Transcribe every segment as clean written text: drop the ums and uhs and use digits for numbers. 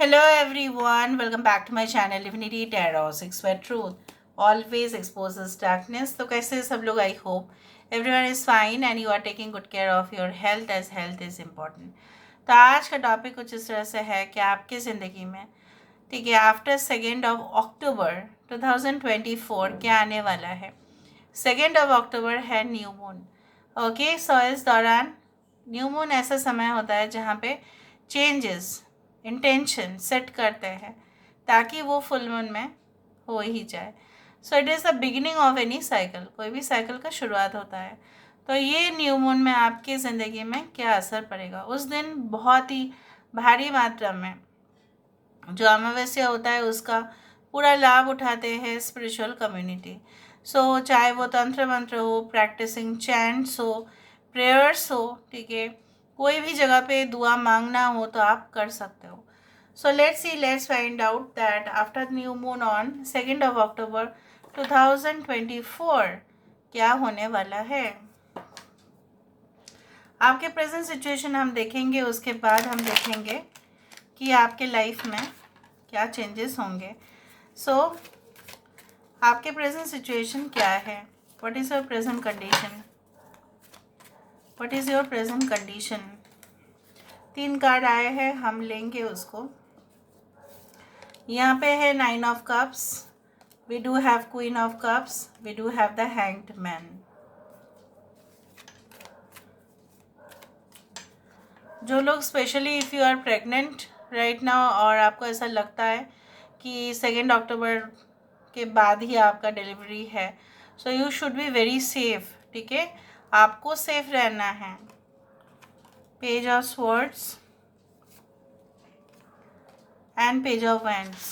Hello everyone, welcome back to my channel Divinity Tarot 6 where truth always exposes darkness. तो कैसे हैं सब लोग? I hope everyone is fine and you are taking good care of your health as health is important. तो आज का topic कुछ इस तरह से है कि आपकी ज़िंदगी में ठीक है आफ्टर 2 अक्टूबर 2024 क्या आने वाला है। 2 अक्टूबर है न्यू मून। ओके, सो इस दौरान न्यू मून ऐसा समय होता है जहाँ पे चेंजेस इंटेंशन सेट करते हैं ताकि वो फुल मून में हो ही जाए। So it is the beginning of any cycle, कोई भी साइकिल का शुरुआत होता है। तो ये न्यू मून में आपकी ज़िंदगी में क्या असर पड़ेगा। उस दिन बहुत ही भारी मात्रा में जो अमावस्या होता है उसका पूरा लाभ उठाते हैं स्पिरिचुअल कम्युनिटी। सो चाहे वो तंत्र मंत्र हो, प्रैक्टिसिंग चैंट्स हो, प्रेयर्स हो, ठीक है, कोई भी जगह पे दुआ मांगना हो तो आप कर सकते हो। So let's find out that after new moon on 2 अक्टूबर 2024 क्या होने वाला है। आपके प्रेजेंट सिचुएशन हम देखेंगे, उसके बाद हम देखेंगे कि आपके लाइफ में क्या चेंजेस होंगे। सो आपके प्रेजेंट सिचुएशन क्या है, what is your present condition, what is your present condition. 3 card आए हैं, हम लेंगे उसको। यहाँ पे है 9 of cups, we do have queen of cups, we do have the hanged man. जो लोग specially if you are pregnant right now और आपको ऐसा लगता है कि 2 अक्टूबर के बाद ही आपका डिलीवरी है, so you should be very safe. ठीक है, आपको सेफ रहना है। Page of swords and page of wands.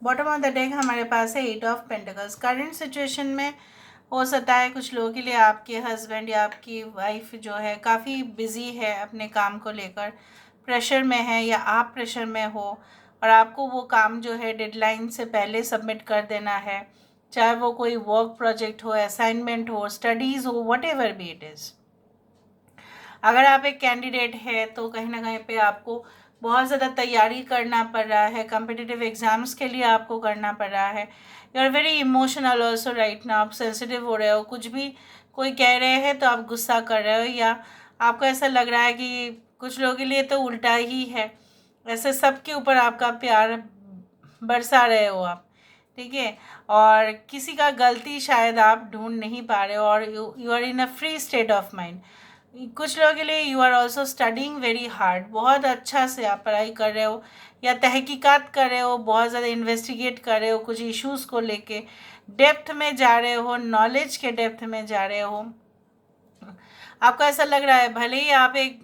Bottom of the deck हमारे पास है 8 ऑफ पेंटिकल्स। करंट सिचुएशन में हो सकता है कुछ लोगों के लिए आपके हस्बैंड या आपकी वाइफ जो है काफ़ी बिजी है अपने काम को लेकर, प्रेशर में है, या आप प्रेशर में हो और आपको वो काम जो है डेडलाइन से पहले सबमिट कर देना है, चाहे वो कोई वर्क प्रोजेक्ट हो, असाइनमेंट हो, स्टडीज़ हो, what ever be it is. अगर आप एक कैंडिडेट है तो कहीं ना कहीं पे आपको बहुत ज़्यादा तैयारी करना पड़ रहा है, कम्पिटिटिव एग्ज़ाम्स के लिए आपको करना पड़ रहा है। You are very emotional also right ना, आप सेंसिटिव हो रहे हो, कुछ भी कोई कह रहे हैं तो आप गुस्सा कर रहे हो, या आपको ऐसा लग रहा है कि कुछ लोगों के लिए तो उल्टा ही है, ऐसे सबके ऊपर आपका प्यार बरसा रहे हो आप। ठीक है, और किसी का गलती शायद आप ढूंढ नहीं पा रहे हो, और you are in a free state of mind. कुछ लोगों के लिए you are also studying very hard, बहुत अच्छा से आप पढ़ाई कर रहे हो या तहकीकात कर रहे हो, बहुत ज़्यादा इन्वेस्टिगेट कर रहे हो, कुछ इश्यूज़ को लेके डेप्थ में जा रहे हो, नॉलेज के डेप्थ में जा रहे हो। आपको ऐसा लग रहा है भले ही आप एक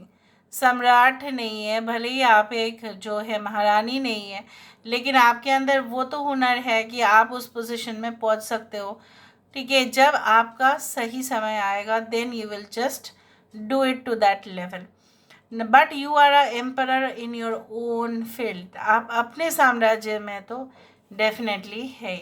सम्राट नहीं है, भले ही आप एक जो है महारानी नहीं है, लेकिन आपके अंदर वो तो हुनर है कि आप उस पोजीशन में पहुंच सकते हो। ठीक है, जब आपका सही समय आएगा then you will just do it to that level. But you are a emperor in your own field, आप अपने साम्राज्य में तो डेफिनेटली है।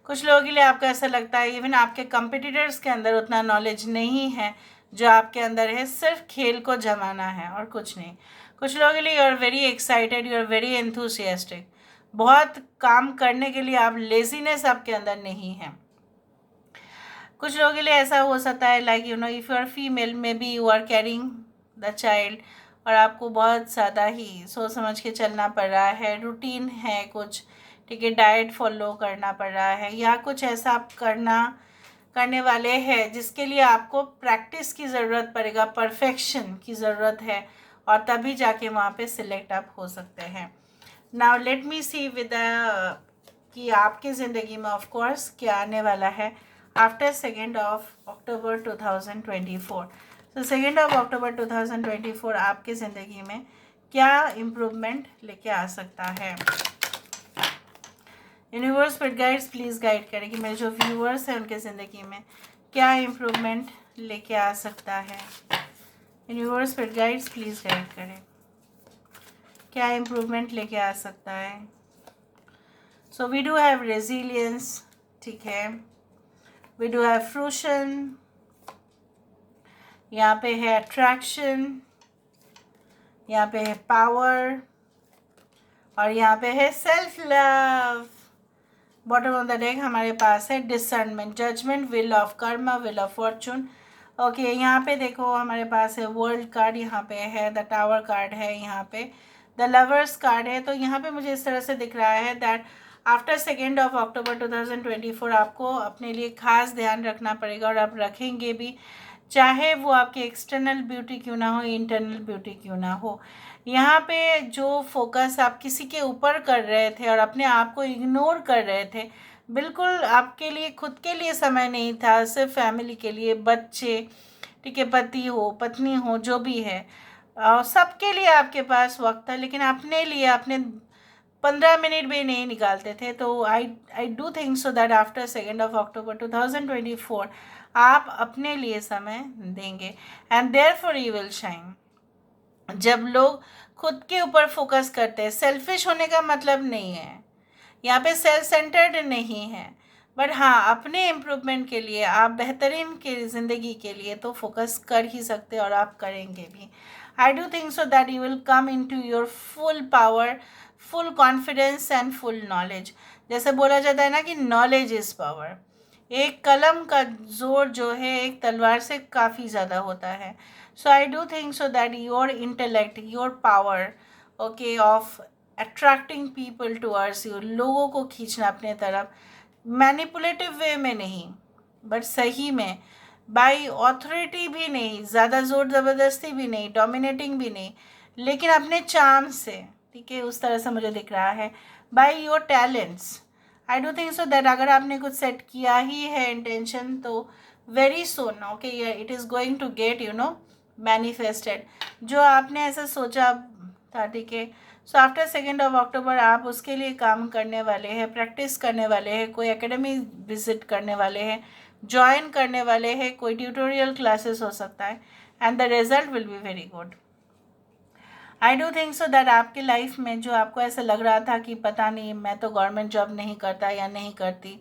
कुछ लोगों के लिए आपको ऐसा लगता है इवन आपके कंपिटिटर्स के अंदर उतना नॉलेज नहीं है जो आपके अंदर है, सिर्फ खेल को जमाना है और कुछ नहीं। कुछ लोगों के लिए you are very excited, you are very enthusiastic, बहुत काम करने के लिए आप, लेजीनेस आपके अंदर नहीं है। कुछ लोगों के लिए ऐसा हो सकता है like you know if you are female maybe you are carrying the child, और आपको बहुत ज़्यादा ही सोच समझ के चलना पड़ रहा है, रूटीन है कुछ, ठीक है, डाइट फॉलो करना पड़ रहा है, या कुछ ऐसा आप करने वाले हैं जिसके लिए आपको प्रैक्टिस की ज़रूरत पड़ेगा, परफेक्शन की ज़रूरत है, और तभी जाके वहाँ पे सिलेक्ट आप हो सकते हैं। Now let me see with कि आपकी ज़िंदगी में ऑफ कोर्स क्या आने वाला है आफ्टर 2 अक्टूबर 2024। तो 2 अक्टूबर 2024 आपकी ज़िंदगी में क्या इम्प्रूवमेंट लेके आ सकता है। यूनिवर्स पर गाइड्स प्लीज़ गाइड करें कि मेरे जो व्यूअर्स हैं उनके ज़िंदगी में क्या इम्प्रूवमेंट लेके आ सकता है। यूनिवर्स पर गाइड्स प्लीज़ गाइड करें, क्या इम्प्रूवमेंट लेके आ सकता है। So we do have resilience, ठीक है, वी डू हैव फ्रूशन, यहाँ पे है अट्रैक्शन, यहाँ पे है पावर, और यहाँ पे है self love. Bottom of the deck हमारे पास है discernment, judgement, will of karma, will of fortune. Okay, यहाँ पे देखो हमारे पास है वर्ल्ड कार्ड, यहाँ पे है द टावर कार्ड है, यहाँ पे द लवर्स कार्ड है। तो यहाँ पे मुझे इस तरह से दिख रहा है दैट आफ्टर 2 अक्टूबर 2024 आपको अपने लिए खास ध्यान रखना पड़ेगा, और आप रखेंगे भी, चाहे वो आपकी एक्सटर्नल ब्यूटी क्यों ना हो, इंटरनल ब्यूटी क्यों ना हो। यहाँ पे जो फोकस आप किसी के ऊपर कर रहे थे और अपने आप को इग्नोर कर रहे थे, बिल्कुल आपके लिए खुद के लिए समय नहीं था, सिर्फ फैमिली के लिए, बच्चे, ठीक है, पति हो पत्नी हो जो भी है, सबके लिए आपके पास वक्त था, लेकिन अपने लिए अपने 15 मिनट भी नहीं निकालते थे। तो आई do think so that after 2 अक्टूबर 2024 आप अपने लिए समय देंगे, and therefore you will shine. जब लोग खुद के ऊपर फोकस करते हैं, सेल्फिश होने का मतलब नहीं है, यहाँ पे सेल्फ सेंटर्ड नहीं है, बट हाँ अपने इम्प्रूवमेंट के लिए, आप बेहतरीन की ज़िंदगी के लिए तो फोकस कर ही सकते और आप करेंगे भी। I do think so that you will come into your full power, full confidence and full knowledge. जैसे बोला जाता है ना कि नॉलेज इज़ पावर। एक कलम का जोर जो है एक तलवार से काफ़ी ज़्यादा होता है। So I do think so that your intellect, your power, okay, of attracting people towards you, लोगों को खींचना अपने तरफ, मैनिपुलेटिव वे में नहीं बट सही में, बाय ऑथोरिटी भी नहीं, ज़्यादा ज़ोर ज़बरदस्ती भी नहीं, डोमिनेटिंग भी नहीं, लेकिन अपने चार्म से, ठीक है, उस तरह से मुझे दिख रहा है, by your talents. I do think so that अगर आपने कुछ सेट किया ही है इंटेंशन, तो very soon, okay, it is going to get manifested. जो आपने ऐसा सोचा था, ठीक है, सो आफ्टर 2 अक्टूबर आप उसके लिए काम करने वाले हैं, प्रैक्टिस करने वाले हैं, कोई एकेडमी विजिट करने वाले हैं, ज्वाइन करने वाले हैं, कोई ट्यूटोरियल क्लासेस हो सकता है, and the result will be very good. I do think so that आपकी लाइफ में जो आपको ऐसा लग रहा था कि पता नहीं मैं तो गवर्नमेंट जॉब नहीं करता या नहीं करती,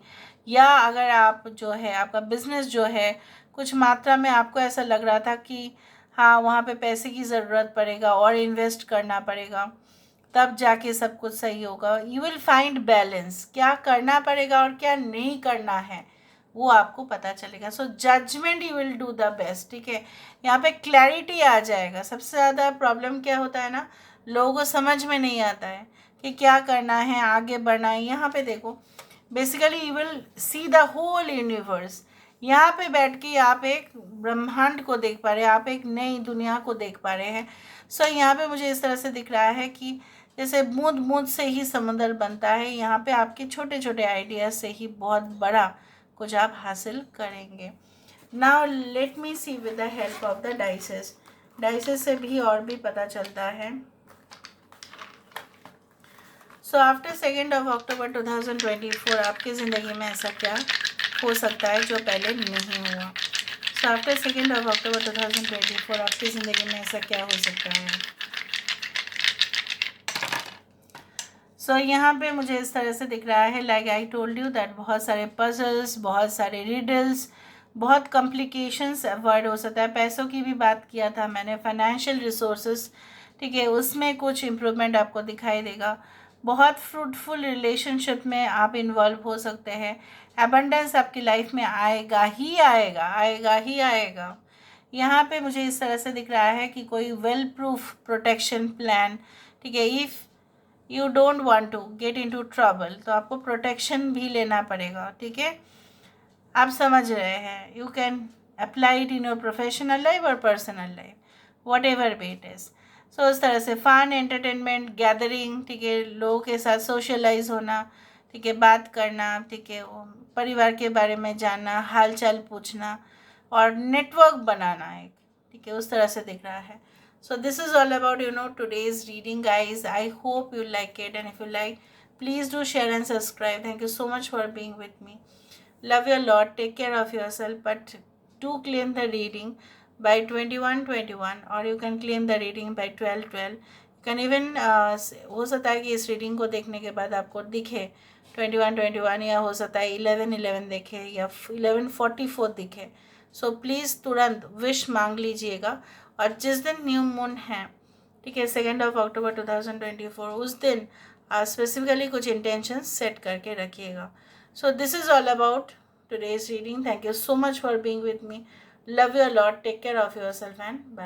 या अगर आप जो है आपका बिजनेस जो है कुछ मात्रा में आपको ऐसा लग रहा था कि हाँ वहाँ पे पैसे की ज़रूरत पड़ेगा और इन्वेस्ट करना पड़ेगा, तब जाके सब कुछ सही होगा। यू विल फाइंड बैलेंस, क्या करना पड़ेगा और क्या नहीं करना है वो आपको पता चलेगा। So judgement you will do the best, ठीक है, यहाँ पे क्लैरिटी आ जाएगा। सबसे ज़्यादा प्रॉब्लम क्या होता है ना, लोगों को समझ में नहीं आता है कि क्या करना है, आगे बढ़ना है। यहाँ पे देखो basically you will see the whole universe. यहाँ पे बैठ के आप एक ब्रह्मांड को देख पा रहे हैं, आप एक नई दुनिया को देख पा रहे हैं। सो यहाँ पे मुझे इस तरह से दिख रहा है कि जैसे बूंद बूंद से ही समंदर बनता है, यहाँ पे आपके छोटे छोटे आइडियाज से ही बहुत बड़ा कुछ आप हासिल करेंगे। Now let me see with the help of the dices. Dices से भी और भी पता चलता है। सो आफ्टर 2 अक्टूबर 2024 आपकी ज़िंदगी में ऐसा क्या हो सकता है जो पहले नहीं हुआ। सो आफ्टर 2 अक्टूबर 2024 आपकी ज़िंदगी में ऐसा क्या हो सकता है। सो यहाँ पे मुझे इस तरह से दिख रहा है, like I told you that बहुत सारे पजल्स, बहुत सारे रिडल्स, बहुत कॉम्प्लिकेशंस अवॉइड हो सकता है। पैसों की भी बात किया था मैंने, फाइनेंशियल रिसोर्सेज, ठीक है, उसमें कुछ इम्प्रूवमेंट आपको दिखाई देगा। बहुत फ्रूटफुल रिलेशनशिप में आप इन्वॉल्व हो सकते हैं। एबंडेंस आपकी लाइफ में आएगा ही आएगा, आएगा ही आएगा। यहाँ पे मुझे इस तरह से दिख रहा है कि कोई वेल प्रूफ प्रोटेक्शन प्लान, ठीक है, if you don't want to get into trouble, तो आपको प्रोटेक्शन भी लेना पड़ेगा, ठीक है, आप समझ रहे हैं। You can apply it in your professional life और personal life, whatever be it is. सो इस तरह से फन, एंटरटेनमेंट, गैदरिंग, ठीक है, लोगों के साथ सोशलाइज होना, ठीक है, बात करना, ठीक है, परिवार के बारे में जानना, हाल चाल पूछना और नेटवर्क बनाना है, ठीक है, उस तरह से दिख रहा है। So this is all about today's reading, guys. I hope you like it, and if you like, please do share and subscribe. Thank you so much for being with me. Love you a lot. Take care of yourself, but do claim the reading by 21/21, or you can claim the reading by 12/12. You can even हो सकता है कि इस reading को देखने के बाद आपको दिखे 21/21, या हो सकता है 11/11 दिखे, या 11/44 दिखे। सो प्लीज़ तुरंत विश मांग लीजिएगा। और जिस दिन न्यू मून है, ठीक है, 2 अक्टूबर 2024, उस दिन आप स्पेसिफिकली कुछ इंटेंशंस सेट करके रखिएगा. So this is all about today's reading. Thank you so much for being with me. Love you a lot. Take care of yourself and bye.